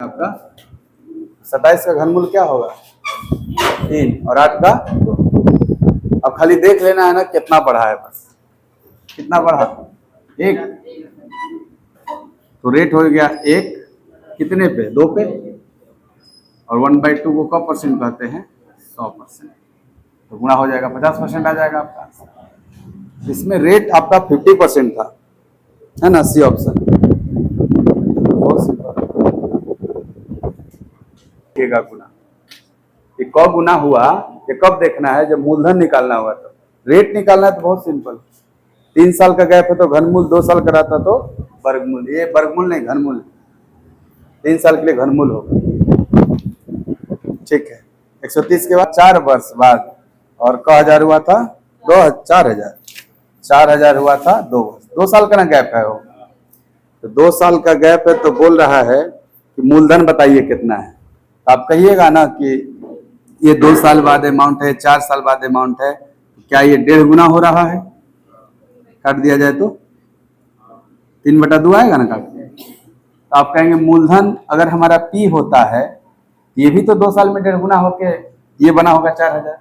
आपका 27 का घनमूल क्या होगा 3 और 8 का 2। अब खाली देख लेना है ना कितना बढ़ा है, बस कितना बढ़ा 1। तो रेट हो गया 1 कितने पे 2 पे, और 1/2 को कब परसेंट कहते हैं 100%। तो गुणा हो जाएगा 50% आ जाएगा आपका। इसमें रेट आपका 50% था, है ना, सी ऑप्शन। बहुत सिंपल गुना, ये कब गुना हुआ ये कब देखना है, जब मूलधन निकालना हुआ। तो रेट निकालना है तो बहुत सिंपल, 3 साल का गैप है तो घनमूल, 2 साल का रहता तो वर्गमूल। ये वर्गमूल नहीं घनमूल, 3 साल के लिए घनमूल होगा। ठीक है, 130 के बाद 4 वर्ष बाद, और क हजार हुआ था 4000, 4000 हुआ था 2 वर्ष, 2 साल का ना गैप है वो। तो 2 साल का गैप है तो बोल रहा है कि मूलधन बताइए कितना है। तो आप कहिएगा ना कि ये 2 साल बाद अमाउंट है, 4 साल बाद अमाउंट है, क्या ये 1.5 गुना हो रहा है? काट दिया जाए तो 3/2 आएगा ना काट के। तो आप कहेंगे मूलधन अगर हमारा P होता है, ये भी तो 2 साल में 1.5 गुना होके ये बना होगा 4000।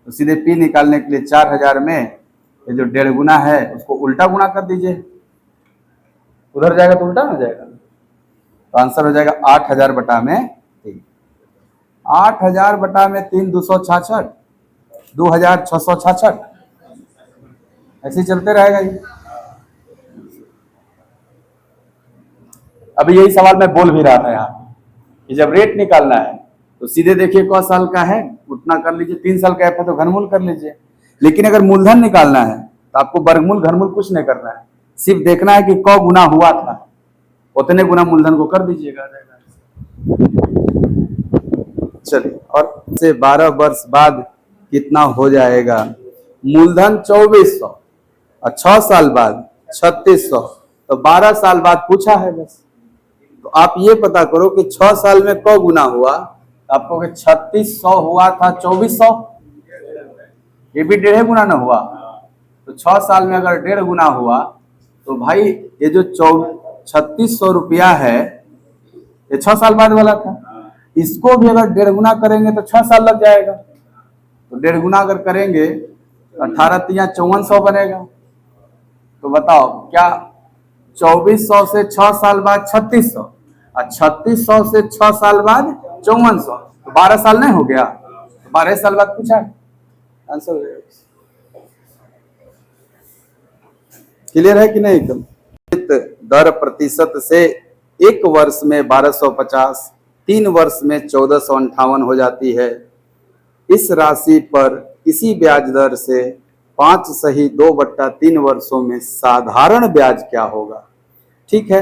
तो सीधे P निकालने के लिए 4000 में ये जो 1.5 गुना है उसको उल्टा गुणा कर दीजिए, उधर जाएगा तो उल्टा ना जाएगा। तो आंसर हो जाएगा 8000 बटा में 3। 8000 बटा में 3 266, 2666, ऐसे ही चलते रहेगा ये। अभी यही सवाल मैं बोल भी रहा था यहाँ कि जब रेट निकालना है तो सीधे देखिए कौन साल का है उतना कर लीजिए, 3 साल का है तो घनमूल कर लीजिए। लेकिन अगर मूलधन निकालना है तो आपको वर्गमूल घनमूल कुछ नहीं करना है, सिर्फ देखना है कि कौ गुना हुआ था, उतने गुना मूलधन को कर दीजिएगा। चलिए, और से 12 वर्ष बाद कितना हो जाएगा? मूलधन 2400 और 6 साल बाद 3600, तो 12 साल बाद पूछा है बस। तो आप ये पता करो कि 6 साल में कौ गुना हुआ। आपको 3600 हुआ था 2400, ये भी 1.5 गुना ना हुआ। तो 6 साल में अगर 1.5 गुना हुआ तो भाई ये जो 3600 रुपया है ये 6 साल बाद वाला था, इसको भी अगर 1.5 गुना करेंगे तो 6 साल लग जाएगा। तो 1.5 गुना अगर करेंगे 18 तिया 5400 बनेगा। तो बताओ क्या 2400 से 6 साल बाद 3600, और 3600 से 6 साल बाद 5400, तो 12 साल नहीं हो गया? तो 12 साल बाद पूछा है, आंसर हो जाएगा। क्लियर है कि नहीं? एकदम दर प्रतिशत से 1 वर्ष में 1250, 3 वर्ष में 1458 हो जाती है। इस राशि पर इसी ब्याज दर से 5 सही 2/3 वर्षों में साधारण ब्याज क्या होगा? ठीक है,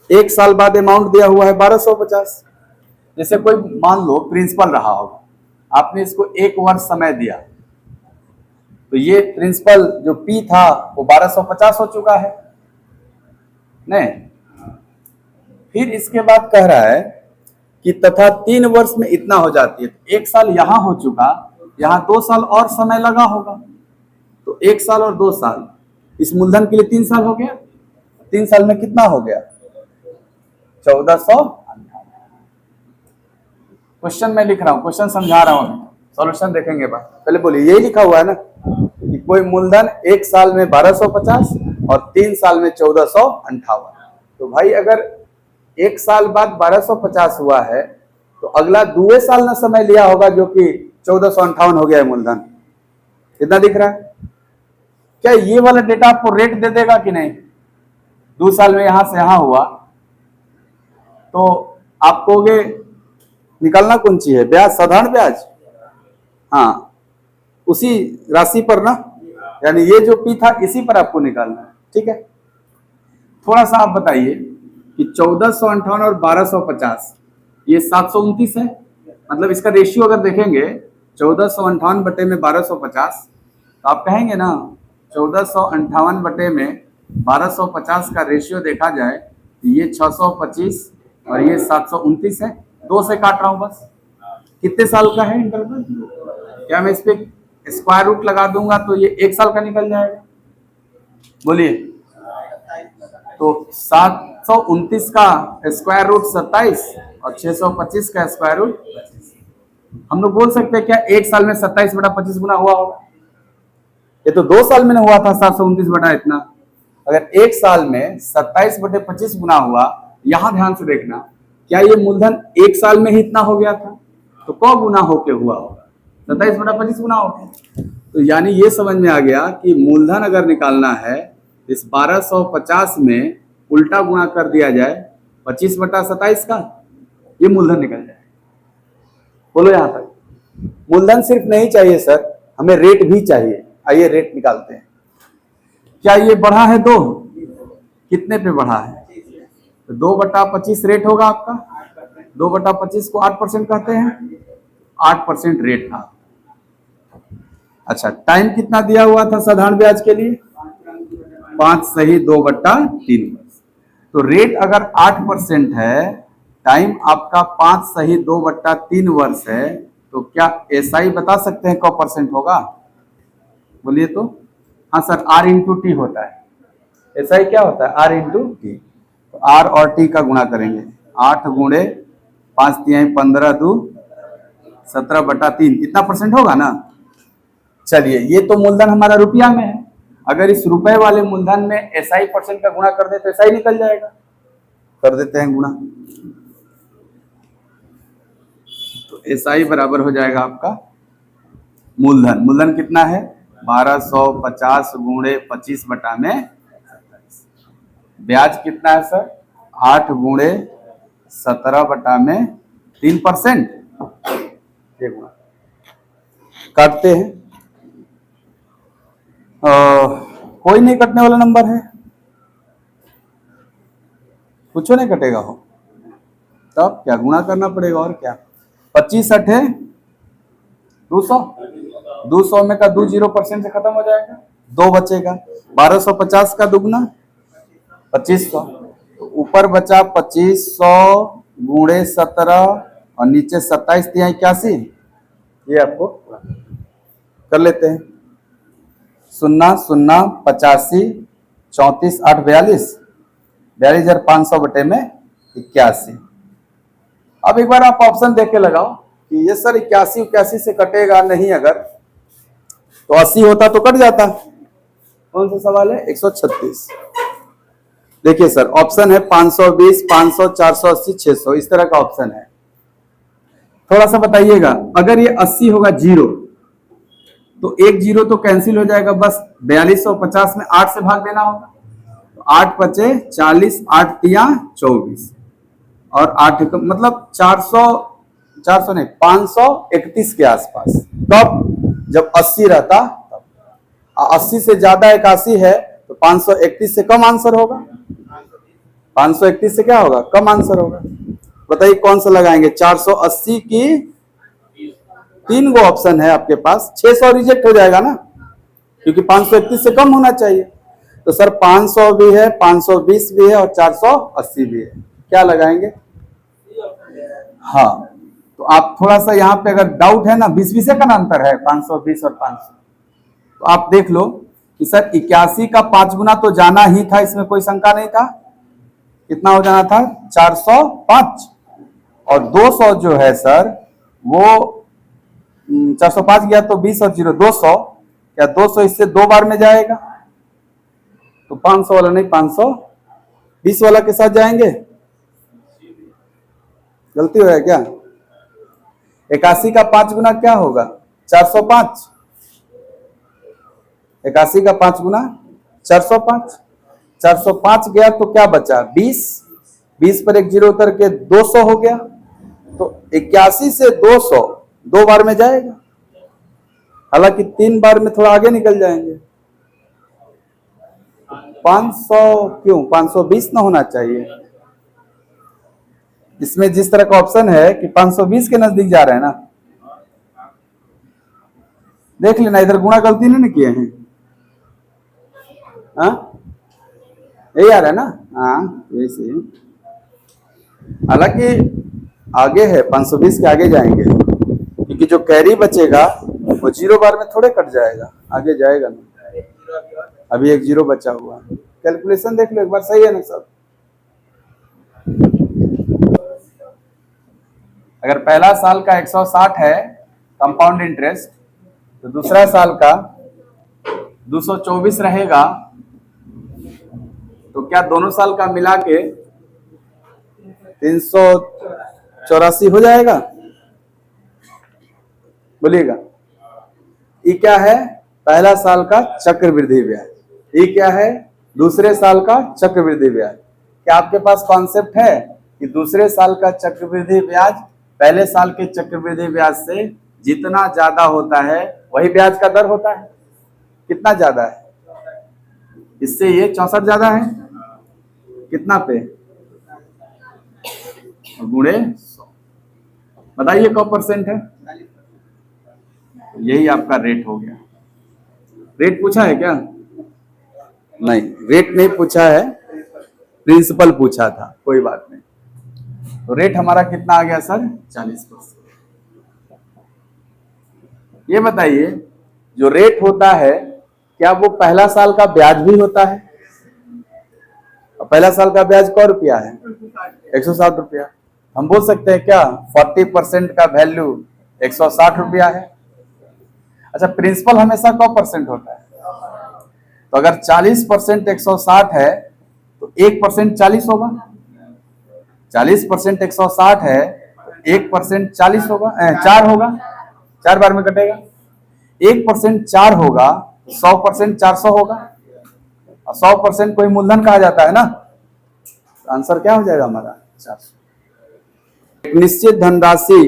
1 साल बाद अमाउंट दिया हुआ है 1250। जैसे कोई मान लो प्रिंसिपल रहा होगा, आपने इसको 1 वर्ष समय दिया, तो ये प्रिंसिपल जो P था वो 1250 हो चुका है नहीं। फिर इसके बाद कह रहा है कि तथा 3 वर्ष में इतना हो जाती है। तो 1 साल यहां हो चुका, यहां 2 साल और समय लगा होगा, तो 1 साल और 2 साल, इस मूलधन के लिए 3 साल हो गया। 3 साल में कितना हो गया 1400। क्वेश्चन में लिख रहा हूं, क्वेश्चन समझा रहा हूं, सॉल्यूशन देखेंगे बाद। पहले बोलिए, यही लिखा हुआ है ना कि कोई मूलधन 1 साल में 1250 और 3 साल में 1458। तो भाई अगर 1 साल बाद 1250 हुआ है तो अगला 2 साल ना समय लिया होगा, जो कि 1458 हो गया है मूलधन। कितना दिख रहा है? क्या ये वाला डेटा आपको रेट दे देगा कि नहीं? 2 साल में यहां से यहां हुआ तो आप कहोगे निकालना कौन सी है ब्याज, साधारण ब्याज। हाँ, उसी राशि पर ना, यानी ये जो P था इसी पर आपको निकालना है। ठीक है, थोड़ा सा आप बताइए कि 1458 और 1250 ये 729 है, मतलब इसका रेशियो अगर देखेंगे 1458 बटे में 1250, तो आप कहेंगे ना 1458 बटे में 1250 का रेशियो देखा जाए तो ये 625 और ये 729 है। 2 से काट रहा हूं बस। कितने साल का है इंटरवल? क्या मैं इस पे स्क्वायर रूट लगा दूंगा तो ये 1 साल का निकल जाएगा? बोलिए। तो 729 का स्क्वायर रूट 27 और 625 का स्क्वायर रूट 25। हम लोग बोल सकते हैं क्या एक साल में 27/25 गुना हुआ होगा? ये तो 2 साल में ना हुआ था 729 बटा इतना। अगर एक साल में 27/25 गुना हुआ, यहां ध्यान से देखना, क्या ये मूलधन एक साल में ही इतना हो गया था? तो कौ गुना होके हुआ होगा? 27/25 गुना हो गया। तो यानी ये समझ में आ गया कि मूलधन अगर निकालना है, इस 1250 में उल्टा गुणा कर दिया जाए 25/27 का, ये मूलधन निकल जाए। बोलो यहां तक। मूलधन सिर्फ नहीं चाहिए सर, हमें रेट भी चाहिए। आइए रेट निकालते हैं। क्या ये बढ़ा है 2? कितने पे बढ़ा है? तो 2/25 रेट होगा आपका। 2/25 को 8% कहते हैं, 8% रेट था। अच्छा, टाइम कितना दिया हुआ था साधारण ब्याज के लिए? 5 सही 2/3 वर्ष। तो रेट अगर 8% है, टाइम आपका 5 सही 2/3 वर्ष है, तो क्या एसआई बता सकते हैं कौ परसेंट होगा? बोलिए तो। हाँ सर, आर इंटू टी होता है। एसआई क्या होता है? R into T. तो आर और टी का गुणा करेंगे। 8 गुणे 5 तिहाई 15 दू 17/3, इतना परसेंट होगा ना। चलिए, ये तो मूलधन हमारा रुपया में है। अगर इस रुपए वाले मूलधन में एसआई परसेंट का गुणा कर दे तो एसआई निकल जाएगा। कर देते हैं गुणा, तो एसआई बराबर हो जाएगा आपका मूलधन। मूलधन कितना है? 1250 गुणे 25 बटा में 27। ब्याज कितना है सर? 8 गुणे 17 बटा में 3%। ये गुणा काटते हैं। कोई नहीं कटने वाला नंबर है, कुछ नहीं कटेगा हो, तब क्या गुणा करना पड़ेगा और क्या। 25 अठे 200, 200 में का 20% से खत्म हो जाएगा, 2 बचेगा। 1250 का दुगना 2500, तो ऊपर बचा 2500 गुणे 17 और नीचे 27 तिहाई 81। ये आपको कर लेते हैं। 0 0 85 34 8 42, 42,500 बटे में 81। अब एक बार आप ऑप्शन देख के लगाओ कि ये सर 81 से कटेगा नहीं, अगर तो 80 होता तो कट जाता। कौन सा सवाल है? 136। देखिए सर, ऑप्शन है 520, 500, 480, 600, इस तरह का ऑप्शन है। थोड़ा सा बताइएगा, अगर ये 80 होगा जीरो, तो एक जीरो तो कैंसिल हो जाएगा, बस 4250 में 8 से भाग देना होगा। तो 8 बचे 40, 8 तिया 24 और 8 मतलब 400 नहीं 531 के आसपास। कब? जब 80 रहता तब। 80 से ज्यादा 81 है तो 531 से कम आंसर होगा। 531 से क्या होगा? कम आंसर होगा। बताइए कौन सा लगाएंगे? 480 की 3 गो ऑप्शन है आपके पास, 600 रिजेक्ट हो जाएगा ना, क्योंकि 531 से कम होना चाहिए। तो सर 500 भी है, 520 भी है और 480 भी है। क्या लगाएंगे? हाँ, तो आप थोड़ा सा यहाँ पे अगर डाउट है ना, 20 का ना अंतर है 520 और 500, तो आप देख लो कि सर 81 का 5 गुना तो जाना ही था, इसमें कोई शंका नहीं था। कितना हो जाना था? 405। और 200 जो है सर वो 405 गया तो 20 और 0 200, क्या 200 इससे 2 बार में जाएगा? तो 500 वाला नहीं 520 वाला के साथ जाएंगे। गलती हो गया क्या? 81 का 5 गुना क्या होगा? 405। 81 का 5 गुना 405। 405 गया तो क्या बचा? 20। 20 पर एक जीरो उतर के 200 हो गया। तो 81 से 200 2 बार में जाएगा, हालांकि 3 बार में थोड़ा आगे निकल जाएंगे। 500 क्यों? 520 ना होना चाहिए। इसमें जिस तरह का ऑप्शन है कि 520 के नजदीक जा रहे हैं ना, देख लेना, इधर गुणा गलती नहीं किए हैं। हाँ, यही आ रहा है ना। हाँ, यही सही। हालांकि आगे है, 520 के आगे जाएंगे, क्योंकि जो कैरी बचेगा वो 0 बार में थोड़े कट जाएगा, आगे जाएगा ना। अभी एक 0 बचा हुआ है। कैलकुलेशन देख लो एक बार, सही है ना सब? अगर पहला साल का 160 है कंपाउंड इंटरेस्ट, तो दूसरा साल का 224 रहेगा। तो क्या दोनों साल का मिला के 384 हो जाएगा? बोलिएगा। ये क्या है? पहला साल का चक्रवृद्धि ब्याज। ये क्या है? दूसरे साल का चक्रवृद्धि ब्याज। क्या आपके पास कॉन्सेप्ट है कि दूसरे साल का चक्रवृद्धि ब्याज पहले साल के चक्रवृद्धि ब्याज से जितना ज्यादा होता है वही ब्याज का दर होता है? कितना ज्यादा है? इससे ये 64 ज्यादा है। कितना पे? गुणे 100। बताइए कौ परसेंट है? यही आपका रेट हो गया। रेट पूछा है क्या? नहीं, रेट नहीं पूछा है, प्रिंसिपल पूछा था। कोई बात नहीं। तो रेट हमारा कितना आ गया सर? 40%। ये बताइए, जो रेट होता है क्या वो पहला साल का ब्याज भी होता है? पहला साल का ब्याज कौ रुपया है? 160 रुपया। हम बोल सकते हैं क्या 40% का वैल्यू 160 रुपया है? अच्छा, प्रिंसिपल हमेशा कौ परसेंट होता है? तो अगर 40% 160 है तो 1% 40 होगा। 40% 160 है तो 1% 40 होगा, 4 होगा। 4 बार में कटेगा। 1% 4 होगा, 100% 400 होगा। और 100% कोई मूलधन कहा जाता है ना। तो आंसर क्या हो जाएगा हमारा? 400। एक निश्चित धनराशि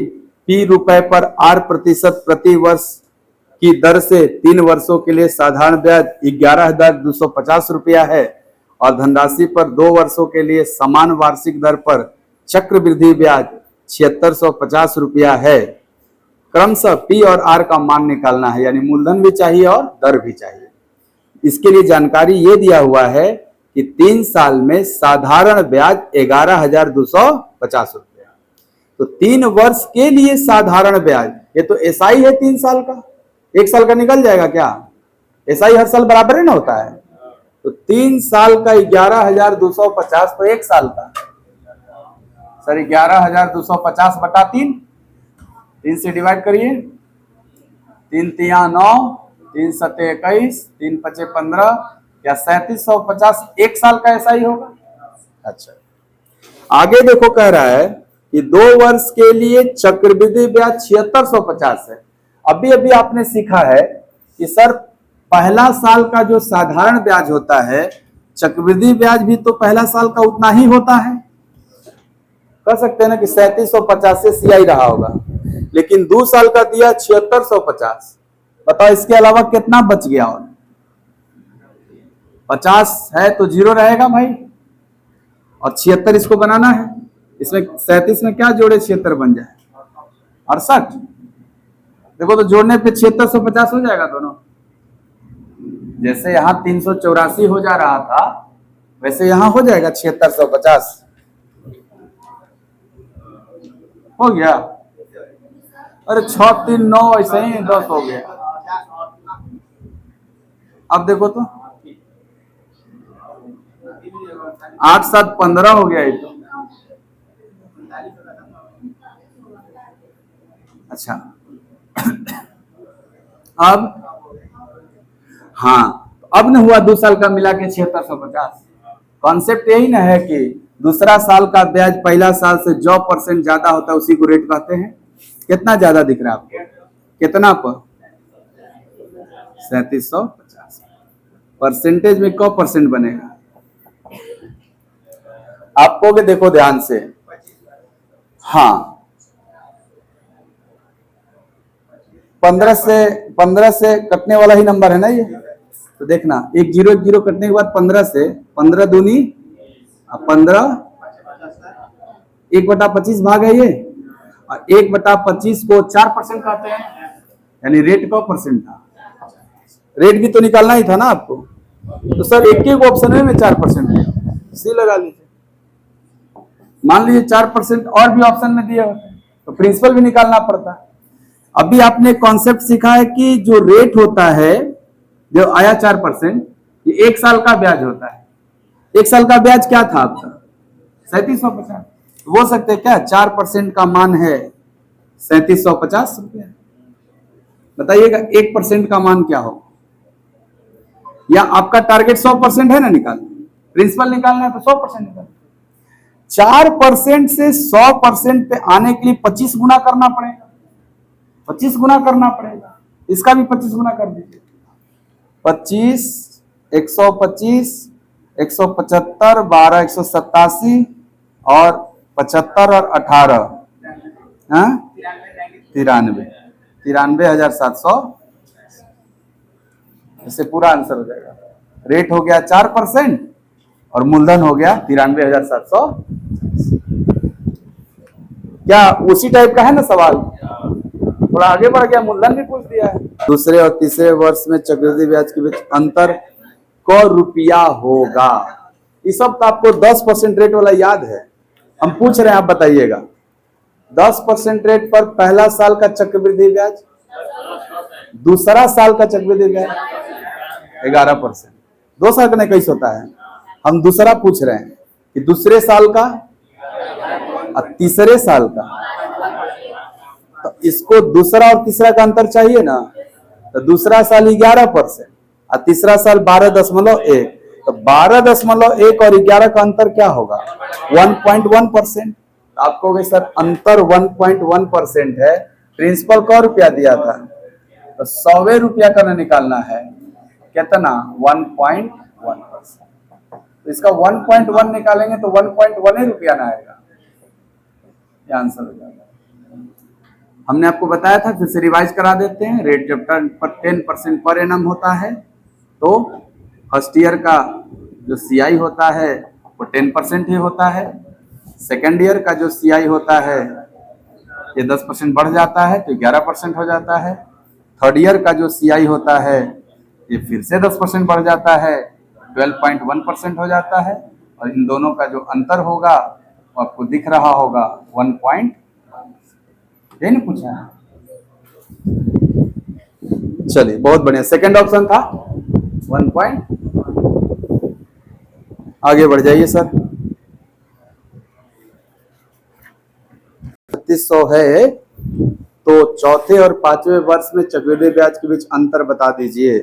P रुपए पर R% प्रति वर्ष की दर से 3 वर्षों के लिए साधारण ब्याज 11,250 रुपया है और धनराशि पर 2 वर्षों के लिए समान वार्षिक दर पर चक्रवृद्धि ब्याज 7650 रुपया है। क्रमशः P और R का मान निकालना है, यानी मूलधन भी चाहिए और दर भी चाहिए। इसके लिए जानकारी ये दिया हुआ है कि 3 साल में साधारण ब्याज 11,250 रुपया। तो 3 वर्ष के लिए साधारण ब्याज, ये तो एसआई है 3 साल का। 1 साल का निकल जाएगा क्या? एसआई हर साल बराबर ही ना होता है। तो 3 साल का 11,250 तो 1 साल का सर 11,250 बटा 3, 3 से डिवाइड करिए। 3 तिया 9, 3 सते 21, 3 पचे 15, या 3750 1 साल का एसआई होगा। अच्छा, आगे देखो कह रहा है कि 2 वर्ष के लिए चक्रवृद्धि ब्याज 7650 है। अभी अभी आपने सीखा है कि सर पहला साल का जो साधारण ब्याज होता है, चक्रवृद्धि ब्याज भी तो पहला साल का उतना ही होता है। कह सकते हैं ना कि 3750 से सीआई रहा होगा, लेकिन 2 साल का दिया 7650। बताओ इसके अलावा कितना बच गया? और 50 है तो 0 रहेगा भाई, और 76 इसको बनाना है। इसमें 37 में क्या जोड़े 76 बन जाए? 68। देखो तो जोड़ने पे 7650 हो जाएगा दोनों। जैसे यहां 384 हो जा रहा था, वैसे यहां हो जाएगा 7650। हो गया? अरे 6 3 9 ऐसे ही 10 हो गया। अब देखो तो 8 7 15 हो गया ये तो। अच्छा अब हाँ, अब न हुआ 2 साल का मिला के 7650। कॉन्सेप्ट यही ना है कि दूसरा साल का ब्याज पहला साल से जो % ज्यादा होता है उसी को रेट कहते हैं। कितना ज्यादा दिख रहा है आपको? कितना पर? 3750। परसेंटेज में कौ % बनेगा? आपको भी देखो ध्यान से। हाँ, 15 से कटने वाला ही नंबर है ना ये। तो देखना, 1 0 1 0 कटने के बाद 15 से 15 दूनी 15, 1/25 भाग है ये, और 1/25 को 4% कहते हैं, यानी रेट का % था। रेट भी तो निकालना ही था ना आपको। तो सर एक ऑप्शन में 4% दिया, सी लगा लीजिए। मान लीजिए 4% और भी ऑप्शन में दिए होते तो प्रिंसिपल भी निकालना पड़ता। अभी आपने कॉन्सेप्ट सीखा है कि जो रेट होता है, जो आया 4%, ये 1 साल का ब्याज होता है। 1 साल का ब्याज क्या था आपका? 3750। बोल सकते हैं क्या 4% का मान है ₹3750। बताइएगा 1% का मान क्या हो, या आपका टारगेट 100% है ना, निकाल प्रिंसिपल निकालना है तो 100% निकाल। 4% से 100% पे आने के लिए 25 गुना करना पड़ेगा, 25 गुना करना पड़ेगा। इसका भी 25 गुना कर दीजिए। 25, 125, 175, 12, 187 और 75 और 18, 93,700। इससे पूरा आंसर हो जाएगा। रेट हो गया 4% और मूलधन हो गया 93,700। क्या उसी टाइप का है ना सवाल? थोड़ा आगे बढ़ गया, मूलधन भी पूछ दिया है। दूसरे और तीसरे वर्ष में चक्रवृद्धि ब्याज के बीच अंतर क रुपया होगा? ये सब तो आपको 10% रेट वाला याद है। हम पूछ रहे हैं, आप बताइएगा 10% रेट पर पहला साल का चक्रवृद्धि ब्याज, दूसरा साल का चक्रवृद्धि ब्याज 11%। 2 साल का कैसे होता है? हम दूसरा पूछ रहे हैं कि दूसरे साल का और तीसरे साल का, तो इसको दूसरा और तीसरा का अंतर चाहिए ना, तो दूसरा साल 11% और तीसरा साल 12.1, तो 12.1 और 11 का अंतर क्या होगा? 1.1%। आपको भी सर अंतर 1.1% है। प्रिंसिपल क रुपया दिया था, तो 100 रुपया का निकालना है, कितना? 1.1%। तो इसका 1.1 निकालेंगे तो 1.1 ही रुपया ना आएगा, ये आंसर हो जाएगा। हमने आपको बताया था, फिर से रिवाइज करा देते हैं। रेट जब 10% पर एनम होता है तो फर्स्ट ईयर का जो सीआई होता है वो 10% ही होता है। सेकेंड ईयर का जो सीआई होता है ये 10% बढ़ जाता है तो 11% हो जाता है। थर्ड ईयर का जो सीआई होता है ये फिर से 10% बढ़ जाता है, 12.1% हो जाता है। और इन दोनों का जो अंतर होगा वो आपको दिख रहा होगा 1. ये नहीं पूछा है? चलिए बहुत बढ़िया, सेकंड ऑप्शन था 1. आगे बढ़ जाइए सर। 3600 है तो चौथे और पांचवें वर्ष में चक्रवृद्धि ब्याज के बीच अंतर बता दीजिए।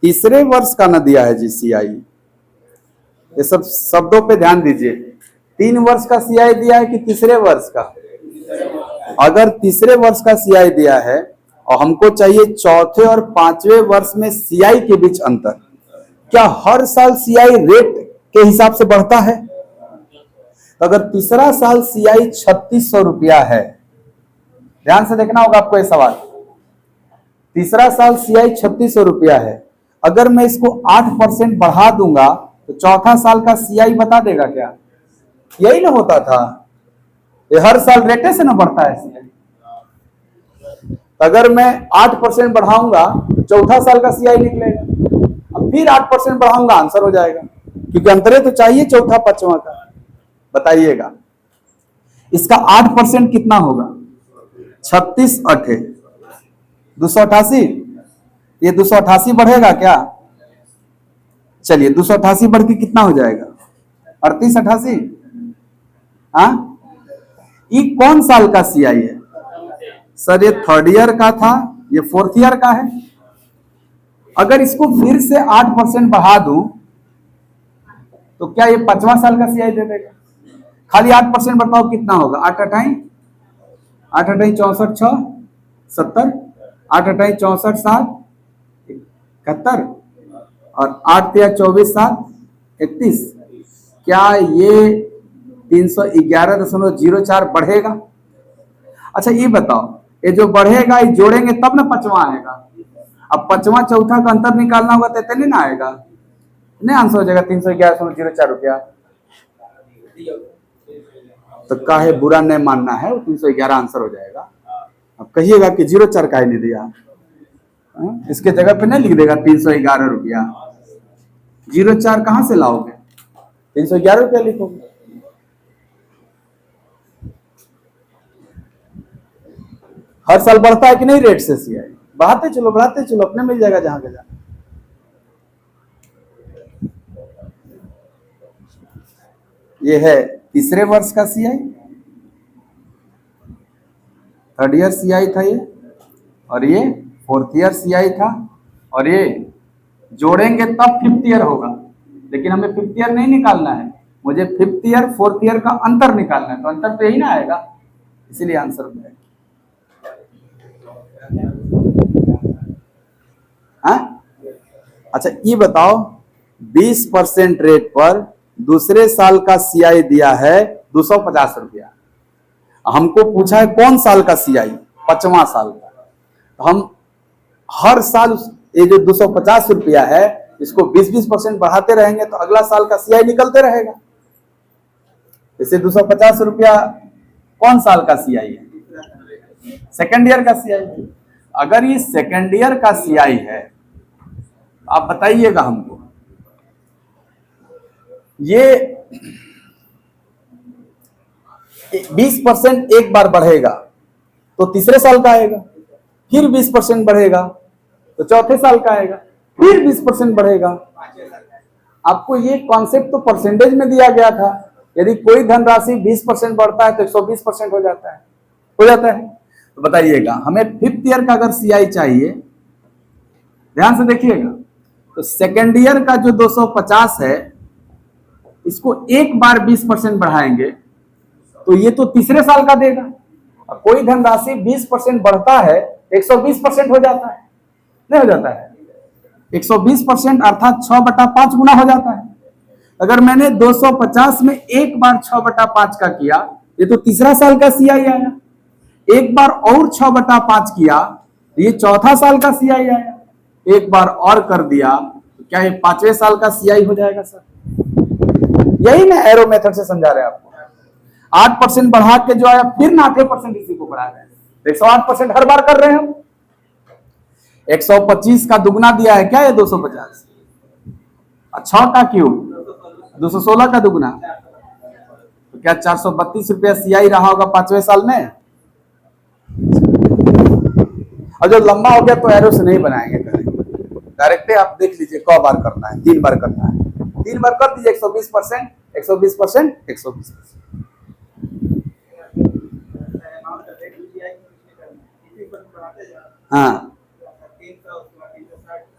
तीसरे वर्ष का न दिया है जी सीआई, ये सब शब्दों पे ध्यान दीजिए। 3 वर्ष का सीआई दिया है कि तीसरे वर्ष का? अगर तीसरे वर्ष का सीआई दिया है और हमको चाहिए चौथे और पांचवें वर्ष में सीआई के बीच अंतर, क्या हर साल सीआई रेट के हिसाब से बढ़ता है? अगर तीसरा साल सीआई 3600 रुपया है, ध्यान से देखना होगा आपको ये सवाल। तीसरा साल सीआई 3600 रुपया है, अगर मैं इसको 8% बढ़ा दूंगा तो चौथा साल का सीआई बता देगा क्या? यही ना होता था, ये हर साल रेटे से ना बढ़ता है सीआई। अगर मैं 8% बढ़ाऊंगा तो चौथा साल का सीआई निकलेगा, अब फिर 8% बढ़ाऊंगा, आंसर हो जाएगा, क्योंकि अंतरे तो चाहिए चौथा पांचवा का। बताइएगा इसका 8% कितना होगा? 36 8 288। ये 288 बढ़ेगा क्या? चलिए 288 बढ़ के कितना हो जाएगा? 38 88। हाँ, ये कौन साल का सीआई है सर? ये थर्ड ईयर का था, ये फोर्थ ईयर का है। अगर इसको फिर से 8% बढ़ा दूं तो क्या ये 5वां साल का सीआई दे देगा? खाली 8% बताओ कितना होगा? 8 8 8 8 64 6 70, 8 8 64 7 71 और 8 3 24 7 31। क्या ये 311.04 बढ़ेगा? अच्छा ये बताओ, ये जो बढ़ेगा ये जोड़ेंगे तब ना 5वां आएगा। अब 5वां चौथा का अंतर निकालना होगा तो इतने ना आएगा, नहीं आंसर हो जाएगा 311.04 रुपया। तो काहे बुरा नहीं मानना है, वो 311 आंसर हो जाएगा। अब कहिएगा कि 04 काहे नहीं दिया, इसके जगह पे नहीं लिख देगा 311 रुपया। 04 कहां से लाओगे? 311 रुपया लिखोगे। हर साल बढ़ता है कि नहीं रेट से सीआई? बढ़ाते चलो अपने मिल जाएगा जहां के जहां। ये है तीसरे वर्ष का सीआई। थर्ड ईयर सीआई था ये, और ये फोर्थ ईयर सीआई था, और ये जोड़ेंगे तब फिफ्थ ईयर होगा, लेकिन हमें फिफ्थ ईयर नहीं निकालना है, मुझे फिफ्थ ईयर फोर्थ ईयर का अंतर निकालना है, तो अंतर तो यही ना आएगा, इसीलिए आंसर हो जाएगा। हाँ? अच्छा ये बताओ, 20% रेट पर दूसरे साल का सीआई दिया है 250 रुपया, हमको पूछा है कौन साल का सीआई, 5वां साल का, तो हम हर साल ये जो 250 रुपया है इसको 20% बढ़ाते रहेंगे तो अगला साल का सीआई निकलते रहेगा। इसे 250 रुपया कौन साल का सीआई है? सेकेंड ईयर का सीआई है। अगर ये सेकेंड ईयर का सीआई है, आप बताइएगा हमको, ये 20% एक बार बढ़ेगा तो तीसरे साल का आएगा, फिर 20% बढ़ेगा तो चौथे साल का आएगा, फिर 20% बढ़ेगा। आपको ये कॉन्सेप्ट तो परसेंटेज में दिया गया था, यदि कोई धनराशि 20% बढ़ता है तो 120% हो जाता है। तो बताइएगा, हमें फिफ्थ ईयर का अगर सीआई चाहिए, ध्यान से देखिएगा, तो सेकेंड ईयर का जो 250 है इसको एक बार 20% बढ़ाएंगे तो ये तो तीसरे साल का देगा। और कोई धनराशि 20% बढ़ता है 120% हो जाता है, नहीं हो जाता है? 120% अर्थात 6/5 गुना हो जाता है। अगर मैंने 250 में एक बार 6/5 का किया, ये तो तीसरा साल का सीआई आया, एक बार और 6/5 किया, ये चौथा साल का सीआई आया, एक बार और कर दिया तो क्या ये 5वें साल का सीआई हो जाएगा सर? यही मैं एरो मेथड से समझा रहे हैं आपको। 8% बढ़ा के जो आया फिर 8% इसी को बढ़ा रहे हैं, 108% हर बार कर रहे हैं हम। 125 का दुगना दिया है क्या ये 250, 6 का क्यूब 216 का दुगना, तो क्या 432 रुपया सीआई रहा होगा 5वें साल में? और जो लंबा हो गया तो एरो से नहीं बनाएंगे, डायरेक्ट आप देख लीजिए क बार करना है, 3 बार करना है, 3 बार कर दीजिए 120%, 120%, 120%।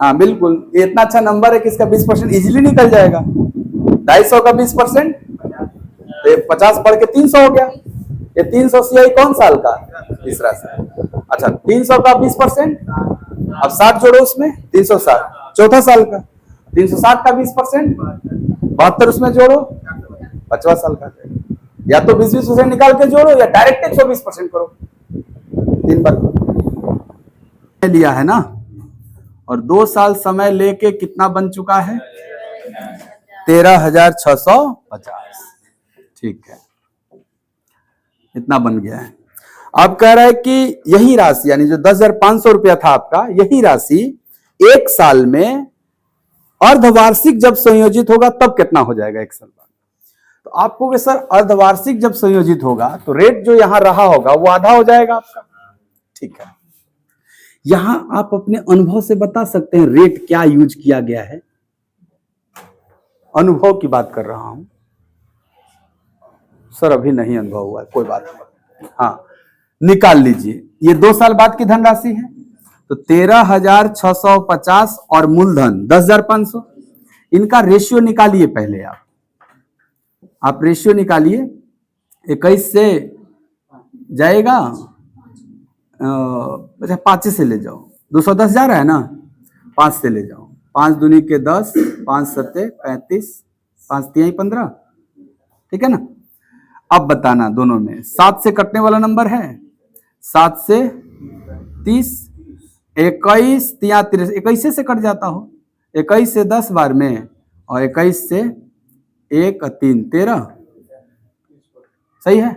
हाँ बिल्कुल, ये इतना अच्छा नंबर है कि इसका 20% इजीली निकल जाएगा। 250 का 20% तो 50 बढ़ के 300 हो गया। ये 300 सीआई कौन साल का? तीसरा साल। अच्छा 300 का 20%, अब 60 जोड़ो उसमें, 360 चौथा साल का। 360 का 20%, 72 उसमें जोड़ो, 5वां साल का। या तो 20% निकाल के जोड़ो या डायरेक्ट 120% करो, 3 बार लिया है ना। और 2 साल समय लेके कितना बन चुका है? 13,650। ठीक है, इतना बन गया है। अब कह रहा है कि यही राशि, यानी जो 10,500 रुपया था आपका, यही राशि एक साल में अर्धवार्षिक जब संयोजित होगा तब कितना हो जाएगा एक साल बाद? तो आपको कि सर अर्धवार्षिक जब संयोजित होगा तो रेट जो यहां रहा होगा वो आधा हो जाएगा आपका। ठीक है, यहां आप अपने अनुभव से बता सकते हैं रेट क्या यूज किया गया है। अनुभव की बात कर रहा हूं सर, अभी नहीं अनुभव हुआ है, कोई बात नहीं। हाँ निकाल लीजिए, ये 2 साल बाद की धनराशि है, तो 13,650 और मूलधन 10,500, इनका रेशियो निकालिए पहले। आप रेशियो निकालिए, 21 से जाएगा, 5 से ले जाओ, 210 जा रहा है ना, 5 से ले जाओ, 5 दूनी के 10, 5 सत्ते 35, 5 तिहाई 15, ठीक है ना। अब बताना दोनों में 7 से कटने वाला नंबर है, 7 से 30, 21 तिया 30, 21 से कट जाता हो, 21 से 10 बार में, और 21 से 1 3 13, सही है।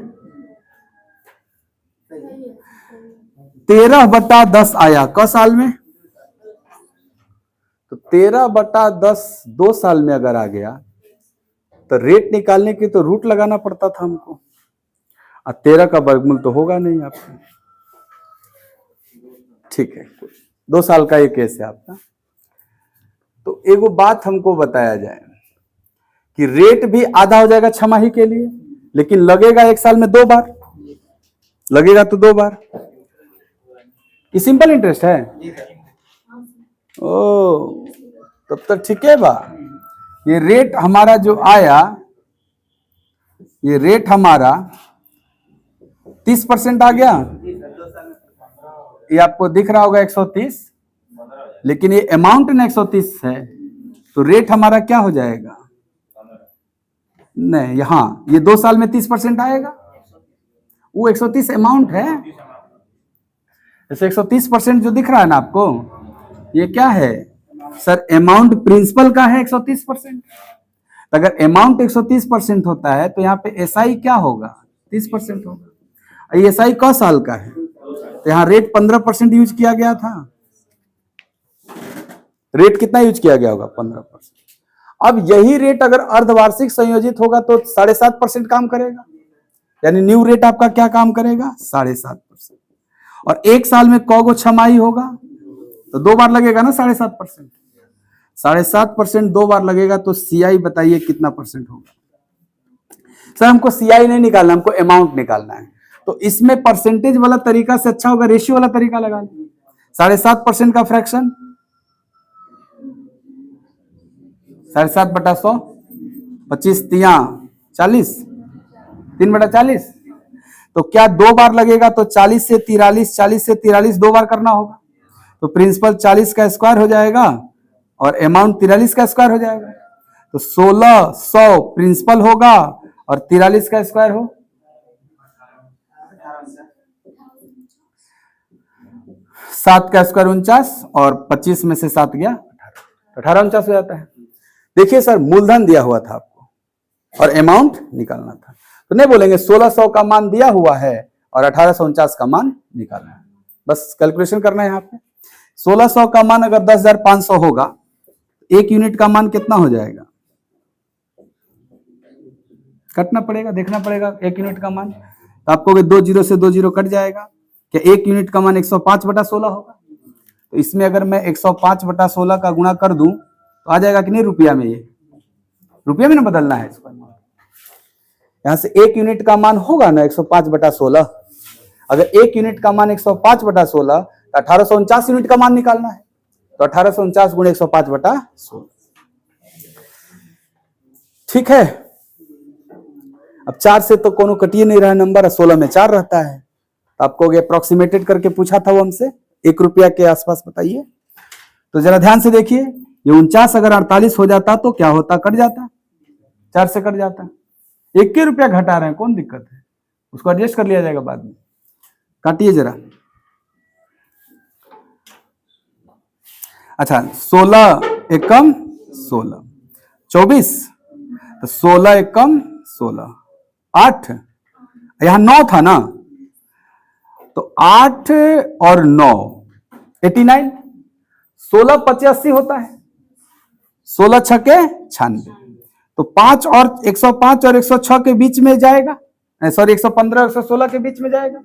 13/10 आया क साल में, तो 13/10 2 साल में अगर आ गया तो रेट निकालने की तो रूट लगाना पड़ता था हमको, और 13 का वर्गमूल तो होगा नहीं आपको। ठीक है, 2 साल का ये केस है आपका। तो एगो बात हमको बताया जाए कि रेट भी आधा हो जाएगा 6 माही के लिए, लेकिन लगेगा एक साल में 2 बार, लगेगा तो 2 बार। ये सिंपल इंटरेस्ट है? ओ, तब तक ठीक है बा। ये रेट हमारा जो आया, ये रेट हमारा 30% आ गया। ये आपको दिख रहा होगा 130, लेकिन ये अमाउंट ना 130 है, तो रेट हमारा क्या हो जाएगा? नहीं, यहां ये 2 साल में 30% आएगा। वो 130 अमाउंट है। जैसे 130% जो दिख रहा है ना आपको, ये क्या है सर? अमाउंट प्रिंसिपल का है 130%। अगर अमाउंट 130% होता है तो यहाँ पे एसआई क्या होगा? 30% होगा। ये एसआई क साल का है, तो यहाँ रेट 15% यूज किया गया था। रेट कितना यूज किया गया होगा? 15%। अब यही रेट अगर अर्धवार्षिक संयोजित होगा तो 7.5% काम करेगा। यानी न्यू रेट आपका क्या काम करेगा? 7.5%। और एक साल में क गो छमाही होगा, तो 2 बार लगेगा ना 7.5%। 7.5% 2 बार लगेगा, तो सीआई बताइए कितना परसेंट होगा? सर हमको सीआई नहीं निकालना, हमको अमाउंट निकालना है। तो इसमें परसेंटेज वाला तरीका से अच्छा होगा रेशियो वाला तरीका लगा लें। 7.5% का फ्रैक्शन 7.5/100, 25 तिया 40, 3/40। तो क्या 2 बार लगेगा? तो 40 से 43, 40 से 43 2 बार करना होगा। तो प्रिंसिपल 40 का स्क्वायर हो जाएगा और अमाउंट 43 का स्क्वायर हो जाएगा। तो 1600 प्रिंसिपल होगा और 43 का स्क्वायर हो 7 का स्क्वायर 49, और 25 में से 7 गया 18, 49 हो जाता है। देखिए सर, मूलधन दिया हुआ था आपको और अमाउंट निकालना था, तो नहीं बोलेंगे 1600 का मान दिया हुआ है और 1849 का मान निकालना है। बस कैलकुलेशन करना है। यहाँ पे 1600 का मान अगर 10,500 होगा, 1 यूनिट का मान कितना हो जाएगा? कटना पड़ेगा, देखना पड़ेगा 1 यूनिट का मान। तो आपको 2 जीरो से 2 जीरो कट जाएगा। क्या 1 यूनिट का मान 105/16 होगा? तो इसमें अगर मैं 105/16 का गुणा कर दूं तो आ जाएगा कि नहीं रुपया में? ये रुपया में ना बदलना है इसको। यहां से 1 यूनिट का मान होगा ना 105/16। अगर 1 यूनिट का मान 105/16, तो 1849 यूनिट का मान निकालना है। तो 1849 गुणे 105/16। ठीक है। अब 4 से तो कोनो कटिए नहीं रहा नंबर, 16 में 4 रहता है। तो आपको अप्रोक्सीमेटेड करके पूछा था वो हमसे, 1 रुपया के आसपास बताइए। तो जरा ध्यान से देखिए, ये 49 अगर 48 हो जाता तो क्या होता? कट जाता, 4 से कट जाता। 1 रुपया घटा रहे हैं, कौन दिक्कत है? उसको एडजस्ट कर लिया जाएगा बाद में। काटिए जरा। अच्छा, 16 एकम 16, 24, तो 16 एकम 16, 8, यहां 9 था ना, तो 8 और 9 89, 16 85 होता है, 16 छके 96। तो 5 और 105 और 106 के बीच में जाएगा, सॉरी 115 और 116 के बीच में जाएगा।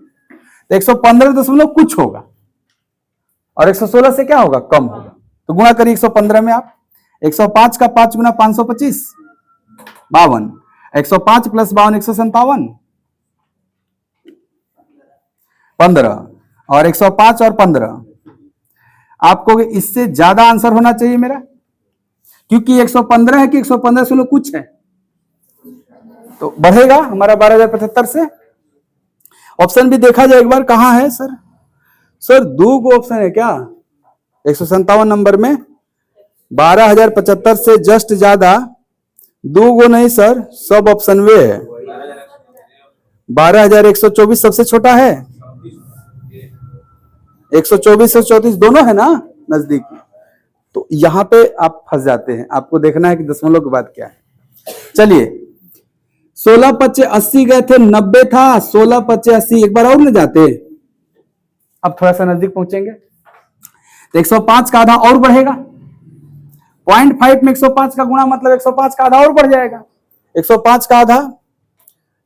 तो 115 कुछ होगा और 116 से क्या होगा? कम होगा। तो गुणा करिए 115 में आप। 105 का 5 गुना 525, 52। 105 प्लस 52 157, 15, और 105 और 15। आपको इससे ज्यादा आंसर होना चाहिए मेरा, क्योंकि 115 है कि 115 कुछ है, तो बढ़ेगा हमारा 12,075 से। ऑप्शन भी देखा जाए एक बार, कहां है सर? सर 2 गो ऑप्शन है क्या 157 नंबर में? 12,075 से जस्ट ज्यादा 2 गो नहीं सर, सब ऑप्शन वे है। 12,124 सबसे छोटा है, 124 और 34 दोनों है ना नजदीक। तो यहां पे आप फंस जाते हैं, आपको देखना है कि दशमलव के बाद क्या है। चलिए, 16 पच्चे 80 गए थे, 90 था, 16 पच्चे 80, एक बार और न जाते। अब थोड़ा सा नजदीक पहुंचेंगे तो 105 का आधा और बढ़ेगा। 0.5 में 105 का गुणा मतलब 105 का आधा और बढ़ जाएगा। 105 का आधा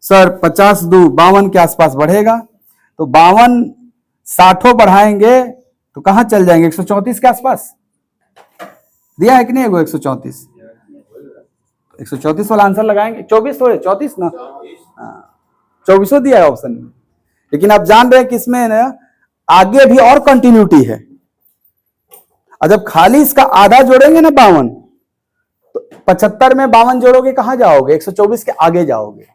सर 50 2 52 के आसपास बढ़ेगा। तो 52 60 बढ़ाएंगे तो कहां चल जाएंगे? 134 के आसपास दिया है कि नहीं? वो 134, 134 वाला आंसर लगाएंगे। 24 थोड़े 34 ना, 24 दिया है ऑप्शन में। लेकिन आप जान रहे हैं कि इसमें ना आगे भी और कंटिन्यूटी है। और जब खाली इसका आधा जोड़ेंगे ना 52, तो 75 में 52 जोड़ोगे कहां जाओगे? 124 के आगे जाओगे।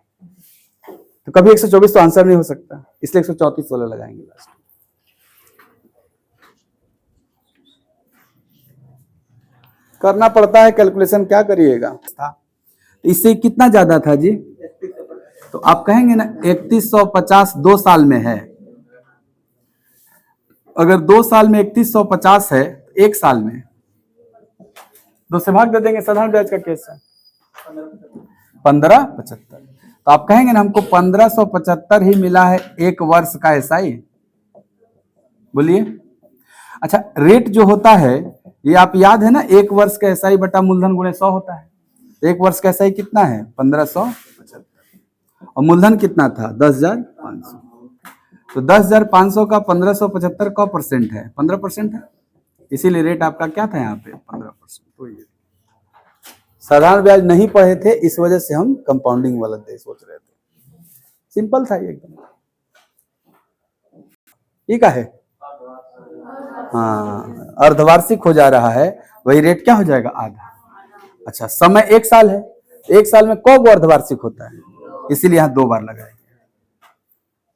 तो कभी 124 तो आंसर नहीं हो सकता, इसलिए 134 वाला लगाएंगे लास्ट। करना पड़ता है कैलकुलेशन, क्या करिएगा। इससे कितना ज्यादा था जी? तो आप कहेंगे ना 3150 2 साल में है। अगर 2 साल में 3150 है, 1 साल में 2 से भाग दे देंगे, साधारण ब्याज का केस है। 1575, तो आप कहेंगे ना हमको 1575 ही मिला है 1 वर्ष का एसआई। बोलिए। अच्छा, रेट जो होता है ये आप याद है ना, 1 वर्ष का एसआई बटा मूलधन गुणे 100 होता है। 1 वर्ष का एसआई कितना है? 1575, और मूलधन कितना था? 10,500। तो 10,500 का 1575 का परसेंट है? 15% है, इसीलिए रेट आपका क्या था यहाँ पे? 15%। तो ये साधारण ब्याज नहीं पढ़े थे, इस वजह से हम कंपाउंडिंग वाला दे सोच रहे थे। सिंपल था ये एकदम। ये क्या है? हाँ, अर्धवार्षिक हो जा रहा है, वही रेट क्या हो जाएगा? आधा। अच्छा, समय 1 साल है, 1 साल में कब अर्धवार्षिक होता है? इसीलिए यहाँ 2 बार लगाएंगे।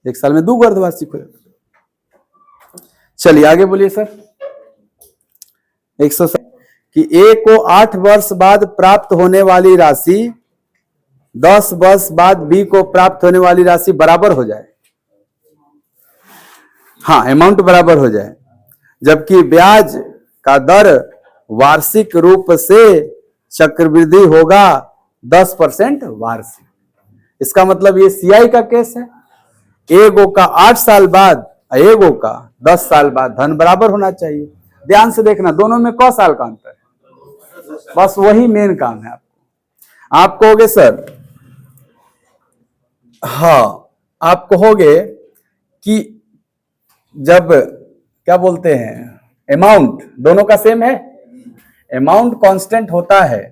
1 साल में 2 अर्धवार्षिक हो जाता है। चलिए आगे बोलिए सर। 107 कि ए को 8 वर्ष बाद प्राप्त होने वाली राशि 10 वर्ष बाद बी को प्राप्त होने वाली राशि बराबर हो जाए। हाँ, अमाउंट बराबर हो जाए, जबकि ब्याज का दर वार्षिक रूप से चक्रवृद्धि होगा 10% वार्षिक। इसका मतलब ये सीआई का केस है। एगो का 8 साल बाद, एगो का 10 साल बाद धन बराबर होना चाहिए। ध्यान से देखना, दोनों में कौ साल का अंतर है? बस वही मेन काम है आपको। आप कहोगे सर, हाँ, आप कहोगे कि जब क्या बोलते हैं, अमाउंट दोनों का सेम है, अमाउंट कांस्टेंट होता है,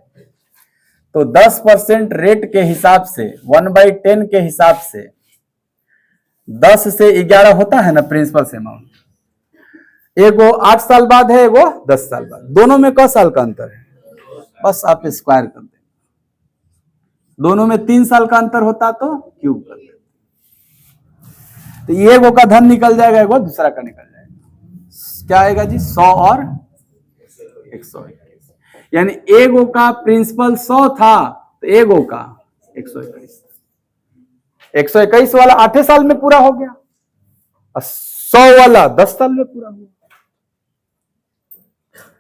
तो 10% रेट के हिसाब से 1/10 के हिसाब से 10 से 11 होता है ना प्रिंसिपल से अमाउंट। एगो 8 साल बाद है, एगो 10 साल बाद, दोनों में क साल का अंतर है? बस आप स्क्वायर कर दें। दोनों में 3 साल का अंतर होता तो क्यूब कर दें, तो एगो का धन निकल जाएगा, एगो दूसरा का निकल जाएगा। क्या आएगा जी? 100 और 121। यानी एगो का प्रिंसिपल 100 था, तो एगो का 121। 121 वाला 8 साल में पूरा हो गया, और 100 वाला 10 साल में पूरा हुआ।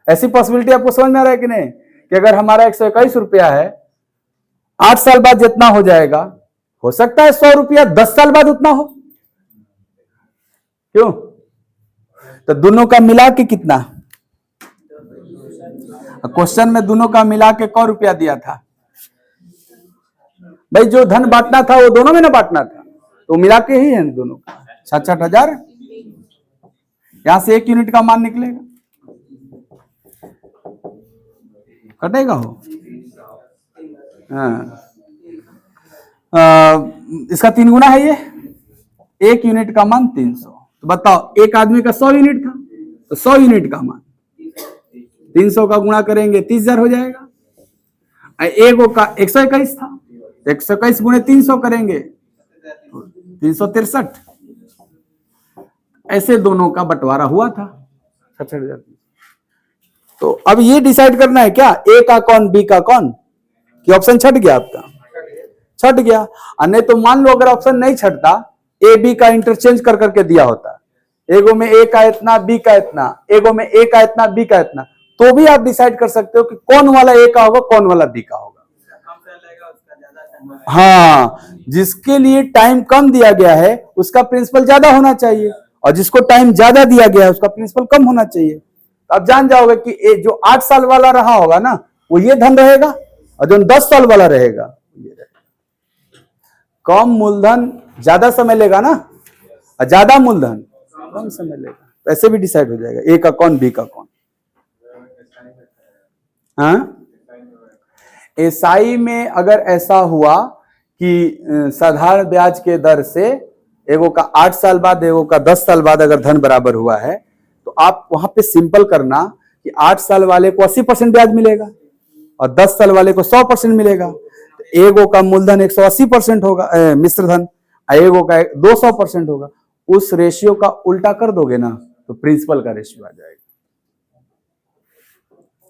ऐसी पॉसिबिलिटी आपको समझ में आ रहा है कि नहीं, कि अगर हमारा 121 रुपया है, 8 साल बाद जितना हो जाएगा, हो सकता है 100 रुपया 10 साल बाद उतना हो। क्यों? तो दोनों का मिला के कितना? क्वेश्चन में दोनों का मिला के क रुपया दिया था भाई? जो धन बांटना था वो दोनों में ना बांटना था, तो मिला के ही है दोनों का 66,000। यहां से 1 यूनिट का मान निकलेगा, कटेगा हो। हाँ, इसका 3 गुना है ये, 1 यूनिट का मान 300। तो बताओ, एक आदमी का 100 यूनिट था, तो 100 यूनिट का मान 300 का गुणा करेंगे 30,000 हो जाएगा। एगो का 121 था, 121 गुणे 300 करेंगे 363। ऐसे दोनों का बंटवारा हुआ था 66,000। तो अब ये डिसाइड करना है क्या, ए का कौन, बी का कौन? कि ऑप्शन छट गया आपका? छट गया। नहीं तो मान लो अगर ऑप्शन नहीं छटता, ए बी का इंटरचेंज कर करके दिया होता, एगो में ए का इतना, बी का इतना, एगो में ए का इतना, बी का इतना, तो भी आप डिसाइड कर सकते हो कि कौन वाला ए का होगा, कौन वाला बी का होगा। हाँ, जिसके लिए टाइम कम दिया गया है उसका प्रिंसिपल ज्यादा होना चाहिए, और जिसको टाइम ज्यादा दिया गया है उसका प्रिंसिपल कम होना चाहिए। तो आप जान जाओगे कि जो 8 साल वाला रहा होगा ना, वो ये धन रहेगा, और जो 10 साल वाला रहेगा ये रहेगा। कम मूलधन ज्यादा समय लेगा ना, और ज्यादा मूलधन कम समय लेगा। ऐसे भी डिसाइड हो जाएगा ए का कौन, बी का कौन। हाँ, एसआई में अगर ऐसा हुआ कि साधारण ब्याज के दर से एगो का 8 साल बाद, एगो का 10 साल बाद अगर धन बराबर हुआ है तो आप वहां पे सिंपल करना कि 8 साल वाले को 80% ब्याज मिलेगा और 10 साल वाले को 100% मिलेगा। तो एगो का मूलधन 180% होगा मिश्र धन, एगो का 200% होगा। उस रेशियो का उल्टा कर दोगे ना तो प्रिंसिपल का रेशियो आ जाएगा।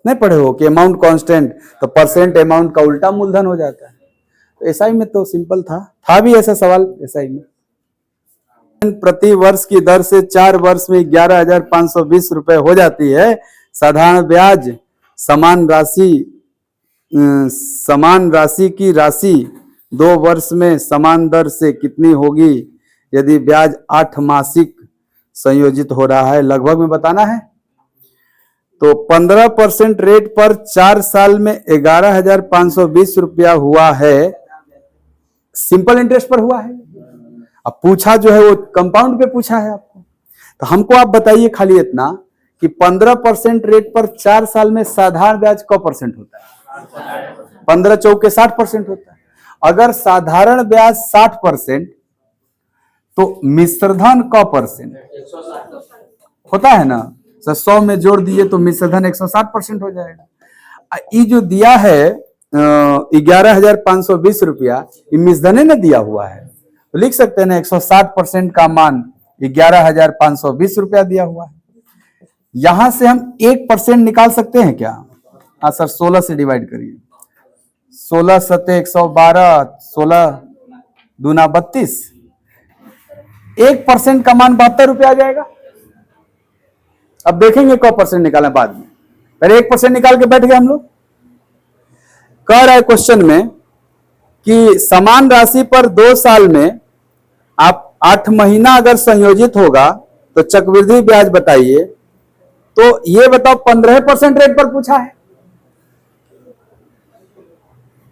नहीं पढ़े हो कि अमाउंट कांस्टेंट तो परसेंट अमाउंट का उल्टा मूलधन हो जाता है। तो एसआई में तो सिंपल था भी ऐसा सवाल एसआई में। प्रति वर्ष की दर से 4 वर्ष में 11,520 रुपए हो जाती है। साधारण ब्याज समान राशि की राशि 2 वर्ष में समान दर से कितनी होगी यदि ब्याज 8 मासिक संयोजित हो रहा है? लगभग में बताना है। तो 15% रेट पर 4 साल में 11,520 रुपया हुआ है, सिंपल इंटरेस्ट पर हुआ है। अब पूछा जो है वो कंपाउंड पे पूछा है आपको। तो हमको आप बताइए खाली इतना कि 15% रेट पर 4 साल में साधारण ब्याज क परसेंट होता है? 15 चौके 60% होता है। अगर साधारण ब्याज 60% तो मिश्रधन क परसेंट होता है ना? 100 में जोड़ दिए तो मिश्रधन 160% हो जाएगा। ये जो दिया है 11,520 रुपया, ये मिश्रधने ने दिया हुआ है तो लिख सकते हैं ना 160% का मान 11,520 रुपया दिया हुआ है। यहां से हम 1% निकाल सकते हैं क्या? हाँ सर, 16 से डिवाइड करिए। 16 सत्ते 112, 16 दूना 32, 1% का मान 72 रुपया आ जाएगा। अब देखेंगे क परसेंट निकालें बाद में, पहले 1% निकाल के बैठ गए हम लोग। कह रहा है क्वेश्चन में कि समान राशि पर 2 साल में आप 8 महीना अगर संयोजित होगा तो चक्रवृद्धि ब्याज बताइए। तो ये बताओ 15% रेट पर पूछा है।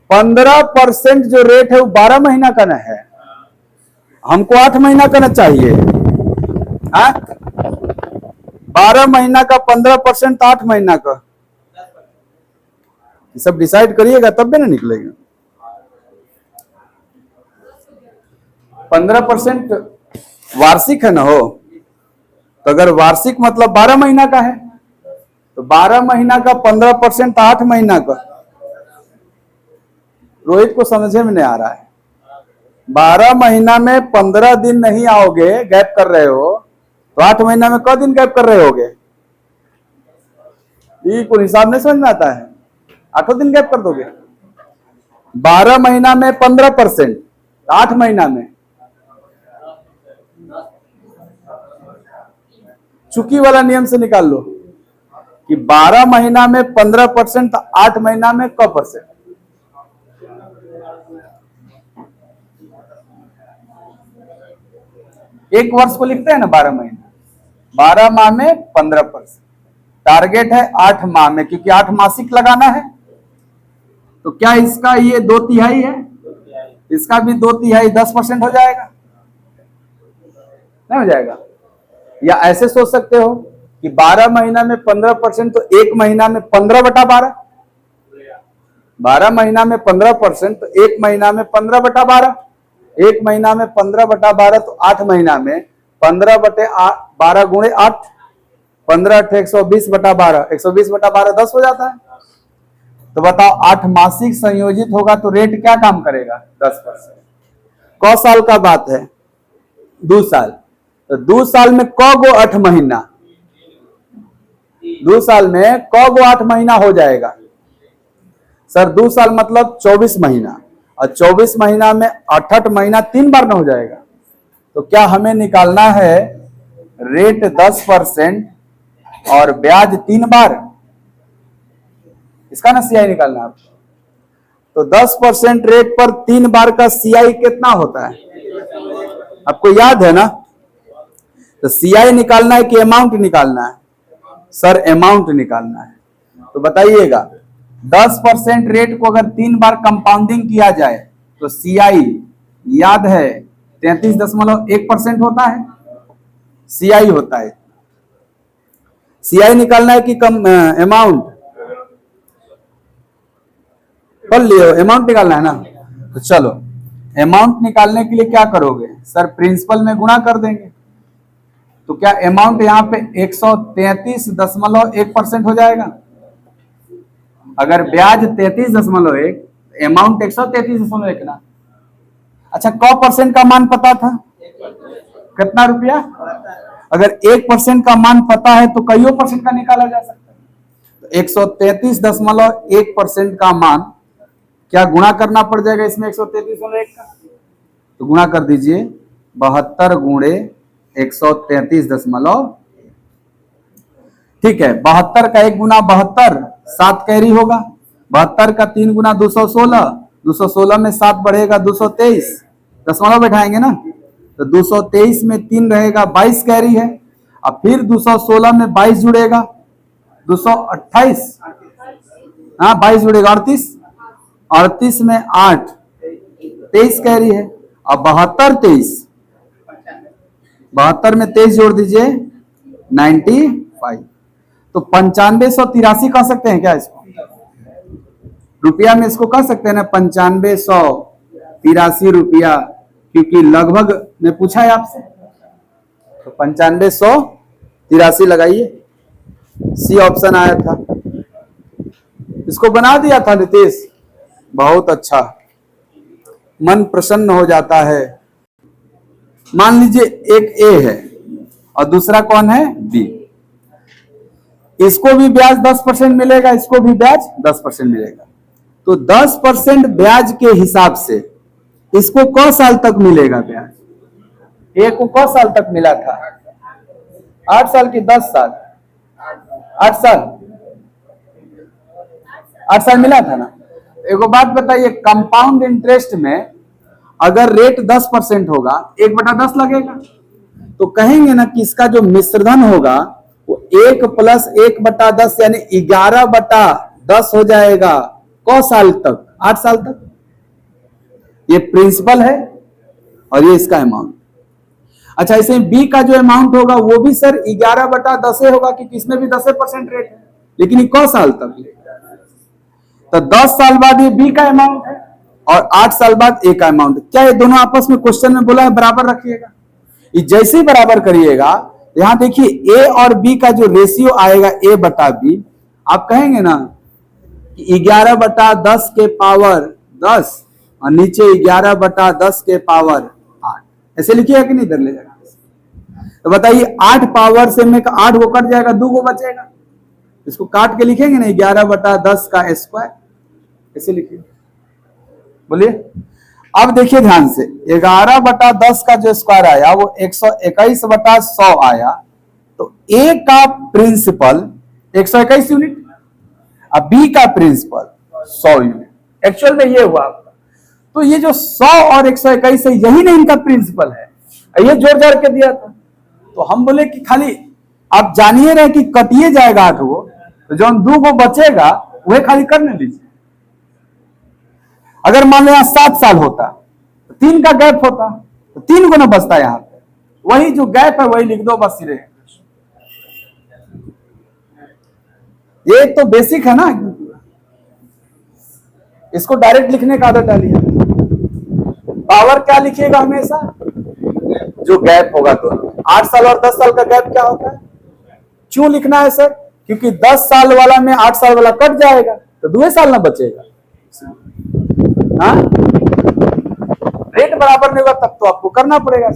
15% जो रेट है वो 12 महीना का ना है, हमको 8 महीना का ना चाहिए। 12 महीना का 15% 8 महीना का, ये सब डिसाइड करिएगा तब भी ना निकलेगा। 15% वार्षिक है ना हो, तो अगर वार्षिक मतलब 12 महीना का है तो 12 महीना का 15% 8 महीना का। रोहित को समझे में नहीं आ रहा है। 12 महीना में 15 दिन नहीं आओगे, गैप कर रहे हो, तो 8 महीना में क दिन गैप कर रहे होगे? ये कोई हिसाब नहीं समझ में आता है। 8 दिन गैप कर दोगे। 12 महीना में 15%, 8 महीना में चुकी वाला नियम से निकाल लो कि 12 महीना में 15%, 8 महीना में क परसेंट। एक वर्ष को लिखते हैं ना 12 महीना, 12 माह में 15%। टारगेट है 8 माह में, क्योंकि 8 मासिक लगाना है। तो क्या इसका ये 2/3 है? इसका भी 2/3 10% हो जाएगा? नहीं हो जाएगा? या ऐसे सोच सकते हो कि 12 महीना में 15% तो 1 महीना में 15/12। 12 महीना में 15% तो 1 महीना में 15/12। 1 महीना में 15/12 तो 8 महीना में 15/12 गुणे 8, 15 × 120/12, 120/12 10 हो जाता है। तो बताओ 8 मासिक संयोजित होगा तो रेट क्या काम करेगा? 10%। क साल का बात है? 2 साल। तो 2 साल में क गो 8 महीना? 2 साल में क गो 8 महीना हो जाएगा? सर 2 साल मतलब 24 महीना, और 24 महीना में 8 महीना 3 बार ना हो जाएगा? तो क्या हमें निकालना है रेट 10% और ब्याज 3 बार? इसका ना सीआई निकालना है आपको। तो 10% रेट पर 3 बार का सीआई कितना होता है? आपको याद है ना? तो सीआई निकालना है कि अमाउंट निकालना है? सर अमाउंट निकालना है। तो बताइएगा 10% रेट को अगर 3 बार कंपाउंडिंग किया जाए तो सीआई याद है 33.1% होता है। सीआई होता है। सीआई निकालना है कि कम अमाउंट? पढ़ लियो, अमाउंट निकालना है ना? तो चलो अमाउंट निकालने के लिए क्या करोगे सर, प्रिंसिपल में गुणा कर देंगे। तो क्या अमाउंट यहाँ पे 133.1% हो जाएगा। अगर ब्याज 33.1, अमाउंट 133.1 ना। अच्छा, क परसेंट का मान पता था कितना रुपया। अगर 1% का मान पता है तो कईयों परसेंट का निकाला जा सकता है। तो 133.1% का मान क्या गुणा करना पड़ जाएगा इसमें 133.1 का। तो गुणा कर दीजिए 72 गुणे 133.1। ठीक है, 72 का 1 गुना 72 7 कैरी होगा। 72 का 3 गुना 216, 216 में 7 बढ़ेगा 223, दशमलव बैठाएंगे ना। तो 223 में 3 रहेगा 22 कैरी है। अब फिर 216 में 22 जुड़ेगा 228, हाँ 22 जुड़ेगा 38, 38 में 8 23 कैरी है। अब 72 23, 72 में 23 जोड़ दीजिए 95। तो 9583 कह सकते हैं क्या इसको, रुपया में इसको कह सकते हैं ना 9583 रुपया, क्योंकि लगभग ने पूछा है आपसे। तो 9583 लगाइए, सी ऑप्शन आया था। इसको बना दिया था नीतीश, बहुत अच्छा, मन प्रसन्न हो जाता है। मान लीजिए एक ए है और दूसरा कौन है बी, इसको भी ब्याज 10% मिलेगा, इसको भी ब्याज 10% मिलेगा। तो 10% ब्याज के हिसाब से इसको कौ साल तक मिलेगा ब्याज। ए को कौ साल तक मिला था, 8 साल की 10 साल, 8 साल, 8 साल मिला था ना। एक बात बताइए, कंपाउंड इंटरेस्ट में अगर रेट 10% होगा 1/10 लगेगा। तो कहेंगे ना कि इसका जो मिश्रधन होगा वो 1 + 1/10 यानी 11/10 हो जाएगा। कौ साल तक, 8 साल तक। ये प्रिंसिपल है और ये इसका अमाउंट। अच्छा, इसे बी का जो अमाउंट होगा वो भी सर 11/10 होगा, क्योंकि इसमें भी 10% रेट है, लेकिन ये कौ साल तक। तो 10 साल बाद ये बी का अमाउंट है और 8 साल बाद ए का अमाउंट। क्या ये दोनों आपस में क्वेश्चन में बोला है बराबर रखिएगा। ये जैसे ही बराबर करिएगा, यहां देखिए ए और बी का जो रेशियो आएगा A/B, आप कहेंगे ना कि 11/10 के पावर 10 और नीचे 11/10 के पावर 8, ऐसे लिखिएगा कि नहीं, इधर ले जाएगा। तो बताइए 8 पावर से में 8 को कट जाएगा, 2 को बचेगा, इसको काट के लिखेंगे ना 11/10 का स्क्वायर, ऐसे लिखिए। बोलिए, अब देखिए ध्यान से, 11/10 का जो स्क्वायर आया वो 121/100 आया। तो ए का प्रिंसिपल 121 यूनिट, अब बी का प्रिंसिपल 100 यूनिट। एक्चुअल में ये हुआ आपका। तो ये जो 100 और 121 है, यही नहीं इनका प्रिंसिपल है, ये जोड़ जाड़ के दिया था। तो हम बोले कि खाली आप जानिए रहे कि कटिए जाएगा 8 को, तो जो 2 को बचेगा वह खाली करने दीजिए। अगर मान लो 7 साल होता तो 3 का गैप होता, तो 3 को ना बचता, यहां पे वही जो गैप है वही लिख दो बस सिरे। ये एक तो बेसिक है ना, इसको डायरेक्ट लिखने का आदत डालिए। पावर क्या लिखिएगा हमेशा, जो गैप होगा। तो 8 साल और 10 साल का गैप क्या होता है, क्यों लिखना है सर, क्योंकि 10 साल वाला में 8 साल वाला कट जाएगा तो 2 साल ना बचेगा। हाँ, रेट बराबर नहीं होगा तब तो आपको करना पड़ेगा,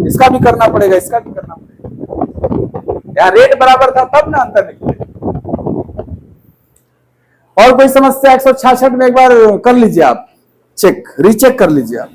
इसका भी करना पड़ेगा, इसका भी करना पड़ेगा। यार रेट बराबर था तब ना अंतर निकले। और कोई समस्या 166 में एक बार कर लीजिए आप, चेक रीचेक कर लीजिए आप।